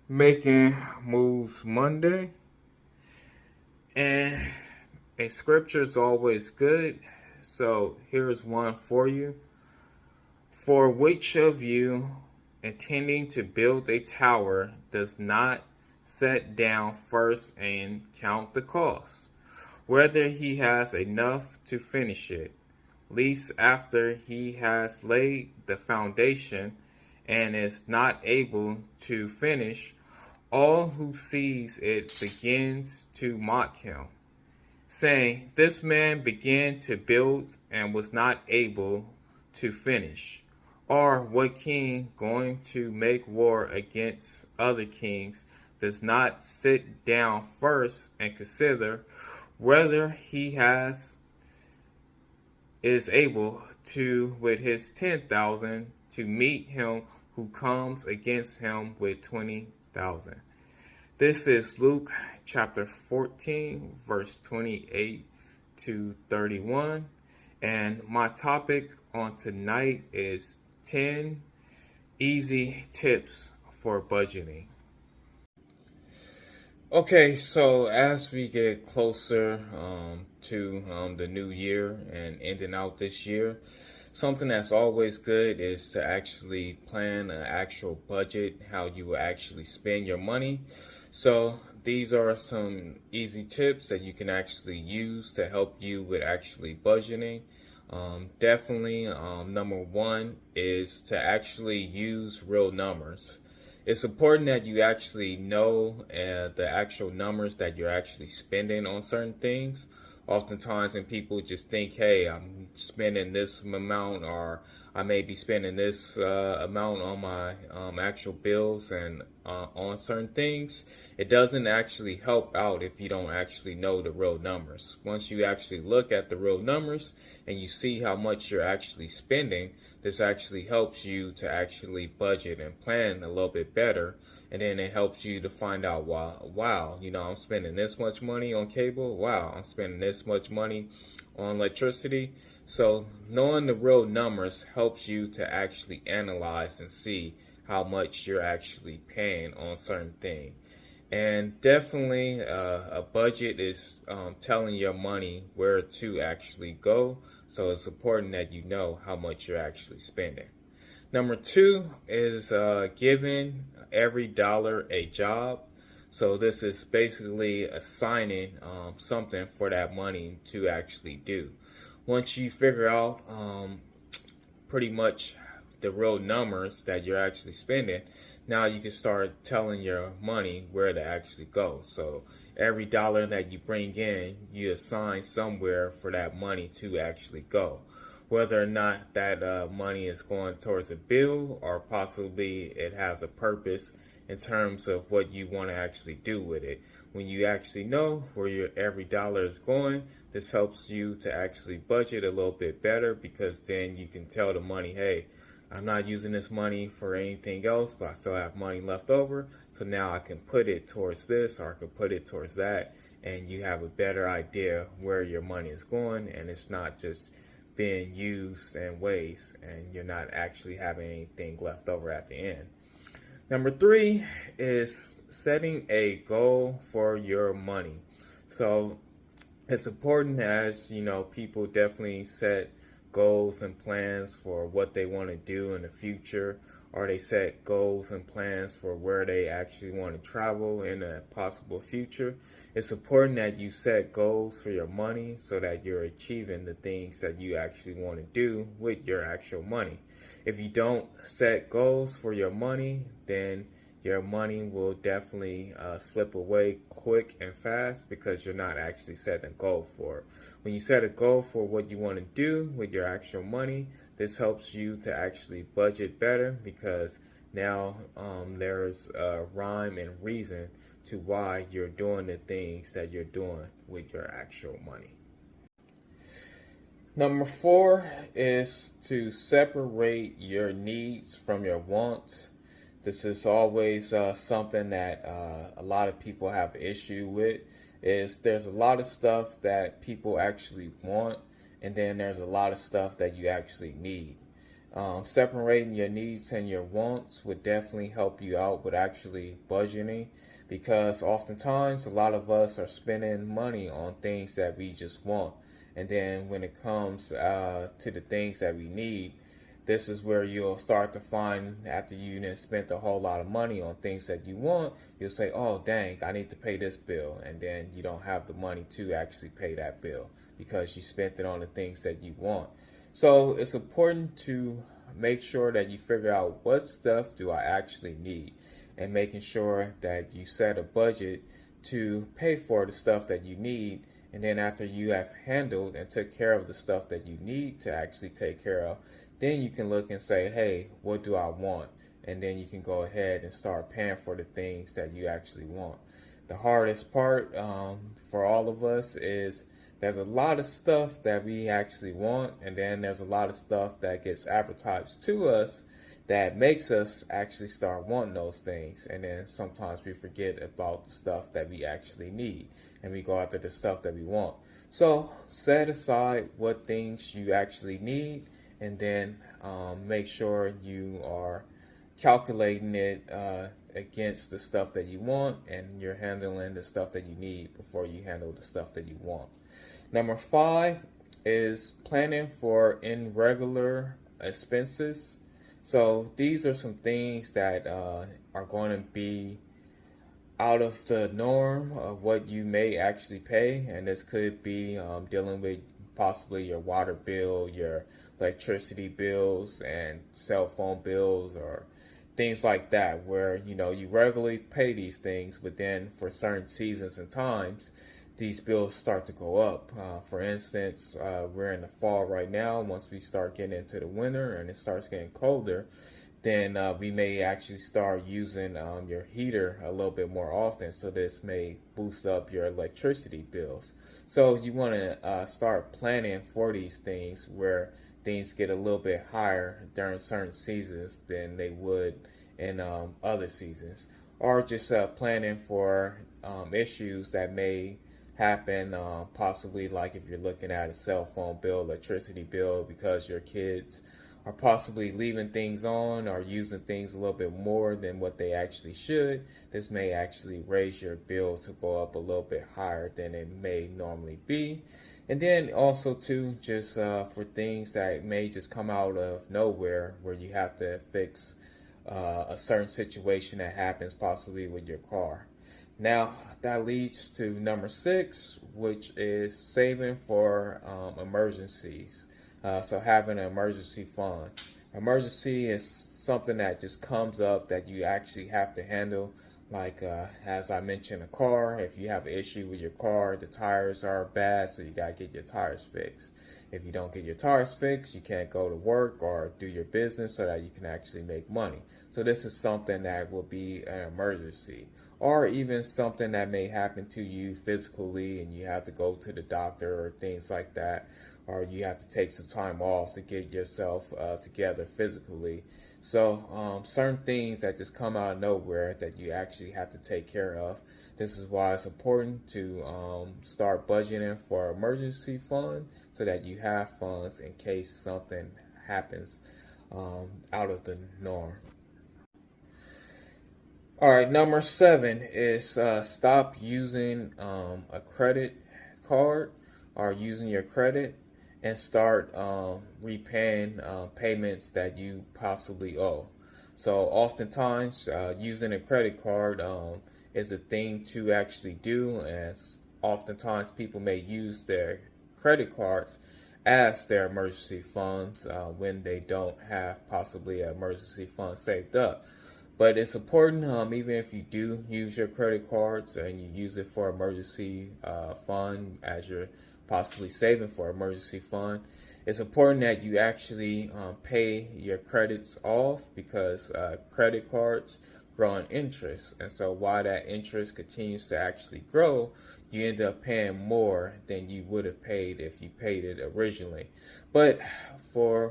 Making Moves Monday. And a scripture is always good. So here's one for you. For which of you, intending to build a tower, does not set down first and count the cost, whether he has enough to finish it, lest after he has laid the foundation and is not able to finish, all who sees it begins to mock him, saying, This man began to build and was not able to finish. Or what king going to make war against other kings does not sit down first and consider whether he has is able to with his 10,000 to meet him who comes against him with 20,000. This is Luke chapter 14, verse 28 to 31. And my topic on tonight is 10 easy tips for budgeting. Okay, so as we get closer to the new year and ending out this year, something that's always good is to actually plan an actual budget, how you will actually spend your money. So these are some easy tips that you can actually use to help you with actually budgeting. Definitely, number one is to actually use real numbers. It's important that you actually know the actual numbers that you're actually spending on certain things. Oftentimes, when people just think, hey, I'm spending this amount, or I may be spending this amount on my actual bills and on certain things, it doesn't actually help out if you don't actually know the real numbers. Once you actually look at the real numbers and you see how much you're actually spending, this actually helps you to actually budget and plan a little bit better. And then it helps you to find out, wow, I'm spending this much money on cable. Wow, I'm spending this much money on electricity. So knowing the real numbers helps you to actually analyze and see how much you're actually paying on certain things. And definitely a budget is telling your money where to actually go. So it's important that you know how much you're actually spending. Number two is giving every dollar a job. So this is basically assigning something for that money to actually do. Once you figure out pretty much the real numbers that you're actually spending, now you can start telling your money where to actually go. So every dollar that you bring in, you assign somewhere for that money to actually go. Whether or not that money is going towards a bill or possibly it has a purpose in terms of what you want to actually do with it. When you actually know where your every dollar is going, this helps you to actually budget a little bit better, because then you can tell the money, hey, I'm not using this money for anything else, but I still have money left over. So now I can put it towards this, or I can put it towards that. And you have a better idea where your money is going, and it's not just being used and waste, and you're not actually having anything left over at the end. Number three is setting a goal for your money. So it's important, as people definitely set goals and plans for what they want to do in the future, or they set goals and plans for where they actually want to travel in a possible future. It's important that you set goals for your money so that you're achieving the things that you actually want to do with your actual money. If you don't set goals for your money, then your money will definitely slip away quick and fast, because you're not actually setting a goal for it. When you set a goal for what you want to do with your actual money, this helps you to actually budget better, because now there's a rhyme and reason to why you're doing the things that you're doing with your actual money. Number four is to separate your needs from your wants. This is always something that a lot of people have issue with. Is there's a lot of stuff that people actually want, and then there's a lot of stuff that you actually need. Separating your needs and your wants would definitely help you out with actually budgeting, because oftentimes a lot of us are spending money on things that we just want. And then when it comes to the things that we need, this is where you'll start to find, after you done spent a whole lot of money on things that you want, you'll say, oh dang, I need to pay this bill, and then you don't have the money to actually pay that bill because you spent it on the things that you want. So it's important to make sure that you figure out what stuff do I actually need, and making sure that you set a budget to pay for the stuff that you need. And then after you have handled and took care of the stuff that you need to actually take care of, then you can look and say, hey, what do I want? And then you can go ahead and start paying for the things that you actually want. The hardest part for all of us is there's a lot of stuff that we actually want, and then there's a lot of stuff that gets advertised to us that makes us actually start wanting those things. And then sometimes we forget about the stuff that we actually need, and we go after the stuff that we want. So set aside what things you actually need, and then make sure you are calculating it against the stuff that you want, and you're handling the stuff that you need before you handle the stuff that you want. Number 5 is planning for irregular expenses. So these are some things that are going to be out of the norm of what you may actually pay, and this could be dealing with possibly your water bill, your electricity bills, and cell phone bills, or things like that, where you regularly pay these things, but then for certain seasons and times, these bills start to go up. For instance, we're in the fall right now. Once we start getting into the winter and it starts getting colder, then we may actually start using your heater a little bit more often. So this may boost up your electricity bills. So you want to start planning for these things, where things get a little bit higher during certain seasons than they would in other seasons. Or just planning for issues that may happen, possibly like if you're looking at a cell phone bill, electricity bill, because your kids are possibly leaving things on or using things a little bit more than what they actually should. This may actually raise your bill to go up a little bit higher than it may normally be. And then also too, just for things that may just come out of nowhere, where you have to fix a certain situation that happens possibly with your car. Now that leads to number 6, which is saving for emergencies. So having an emergency fund. Emergency is something that just comes up that you actually have to handle. Like as I mentioned, a car. If you have an issue with your car, the tires are bad, so you gotta get your tires fixed. If you don't get your tires fixed, you can't go to work or do your business so that you can actually make money. So this is something that will be an emergency. Or even something that may happen to you physically and you have to go to the doctor or things like that. Or you have to take some time off to get yourself together physically. So certain things that just come out of nowhere that you actually have to take care of. This is why it's important to start budgeting for emergency fund, so that you have funds in case something happens out of the norm. All right, number 7 is stop using a credit card or using your credit, and start repaying payments that you possibly owe. So oftentimes using a credit card is a thing to actually do, and oftentimes people may use their credit cards as their emergency funds when they don't have possibly an emergency fund saved up. But it's important, even if you do use your credit cards and you use it for emergency fund, as you're possibly saving for emergency fund, it's important that you actually pay your credits off, because credit cards grow in interest. And so while that interest continues to actually grow, you end up paying more than you would have paid if you paid it originally. But for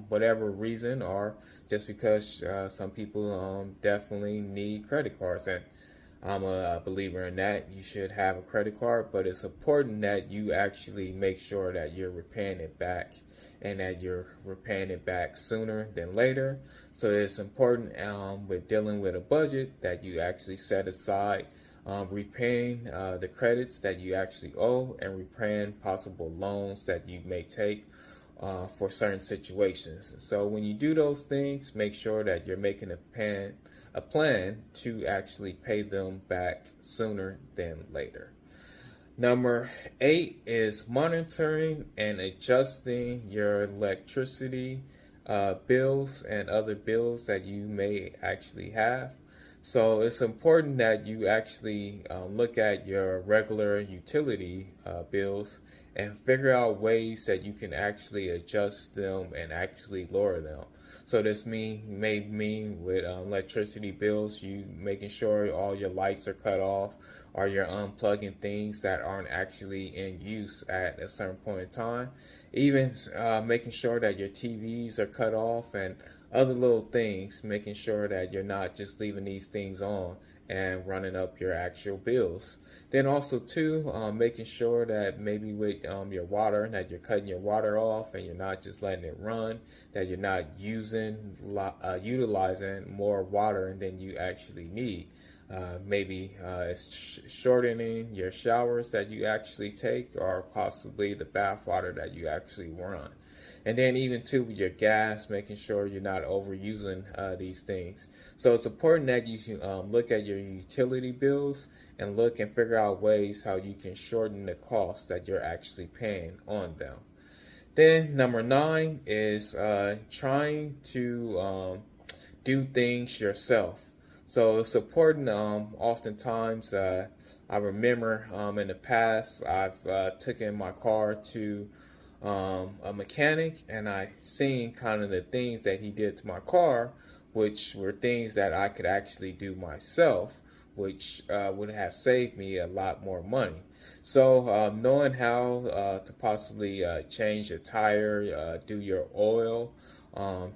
whatever reason, or just because some people definitely need credit cards, and I'm a believer in that. You should have a credit card, but it's important that you actually make sure that you're repaying it back and that you're repaying it back sooner than later. So it's important with dealing with a budget that you actually set aside repaying the credits that you actually owe and repaying possible loans that you may take for certain situations. So when you do those things, make sure that you're making a plan to actually pay them back sooner than later. Number 8 is monitoring and adjusting your electricity bills and other bills that you may actually have. So it's important that you actually look at your regular utility bills and figure out ways that you can actually adjust them and actually lower them. So this may mean with electricity bills, you making sure all your lights are cut off, or you're unplugging things that aren't actually in use at a certain point in time. Even making sure that your TVs are cut off and other little things, making sure that you're not just leaving these things on and running up your actual bills. Then also too, making sure that maybe with your water, that you're cutting your water off and you're not just letting it run, that you're not utilizing more water than you actually need. Maybe it's shortening your showers that you actually take, or possibly the bath water that you actually run. And then even too with your gas, making sure you're not overusing these things. So it's important that you look at your utility bills and look and figure out ways how you can shorten the cost that you're actually paying on them. Then number 9 is trying to do things yourself. So it's important. Oftentimes, I remember in the past I've taken my car to a mechanic, and I seen kind of the things that he did to my car, which were things that I could actually do myself, which would have saved me a lot more money. So knowing how to possibly change your tire, do your oil,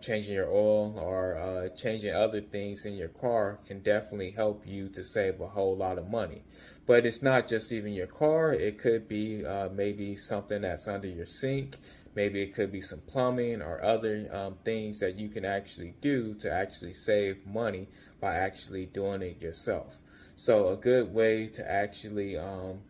changing your oil, or changing other things in your car can definitely help you to save a whole lot of money. But it's not just even your car. It could be maybe something that's under your sink. Maybe it could be some plumbing or other things that you can actually do to actually save money by actually doing it yourself. So a good way to actually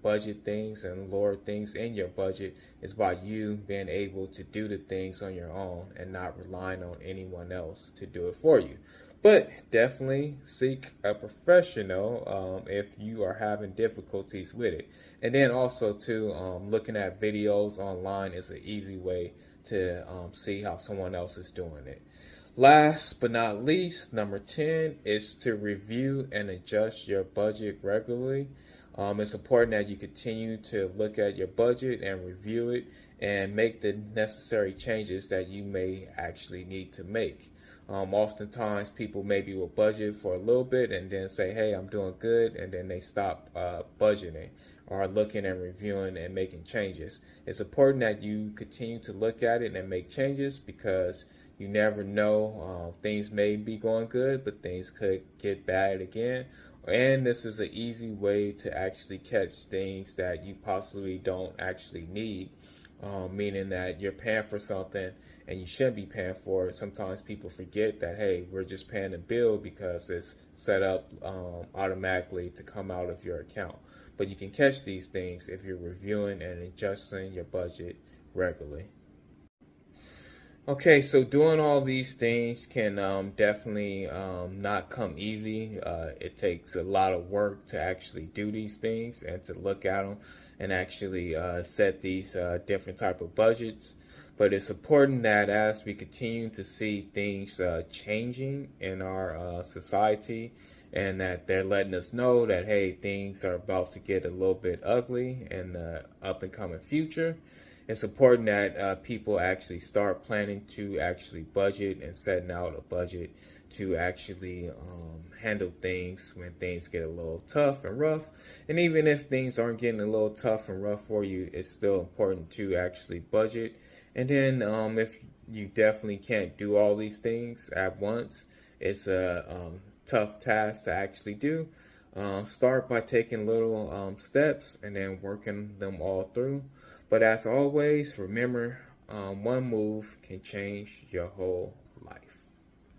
budget things and lower things in your budget is by you being able to do the things on your own and not relying on anyone else to do it for you. But definitely seek a professional if you are having difficulties with it. And then also too, looking at videos online is an easy way to see how someone else is doing it. Last but not least, number 10 is to review and adjust your budget regularly. It's important that you continue to look at your budget and review it and make the necessary changes that you may actually need to make. Oftentimes, people maybe will budget for a little bit and then say, hey, I'm doing good, and then they stop budgeting or looking and reviewing and making changes. It's important that you continue to look at it and make changes, because you never know. Things may be going good, but things could get bad again. And this is an easy way to actually catch things that you possibly don't actually need, meaning that you're paying for something and you shouldn't be paying for it. Sometimes people forget that, hey, we're just paying a bill because it's set up automatically to come out of your account. But you can catch these things if you're reviewing and adjusting your budget regularly. Okay, so doing all these things can definitely not come easy. It takes a lot of work to actually do these things and to look at them and actually set these different type of budgets. But it's important that as we continue to see things changing in our society, and that they're letting us know that, hey, things are about to get a little bit ugly in the up and coming future, it's important that people actually start planning to actually budget and setting out a budget to actually handle things when things get a little tough and rough. And even if things aren't getting a little tough and rough for you, it's still important to actually budget. And then if you definitely can't do all these things at once, it's a tough task to actually do. Start by taking little steps and then working them all through. But as always, remember, one move can change your whole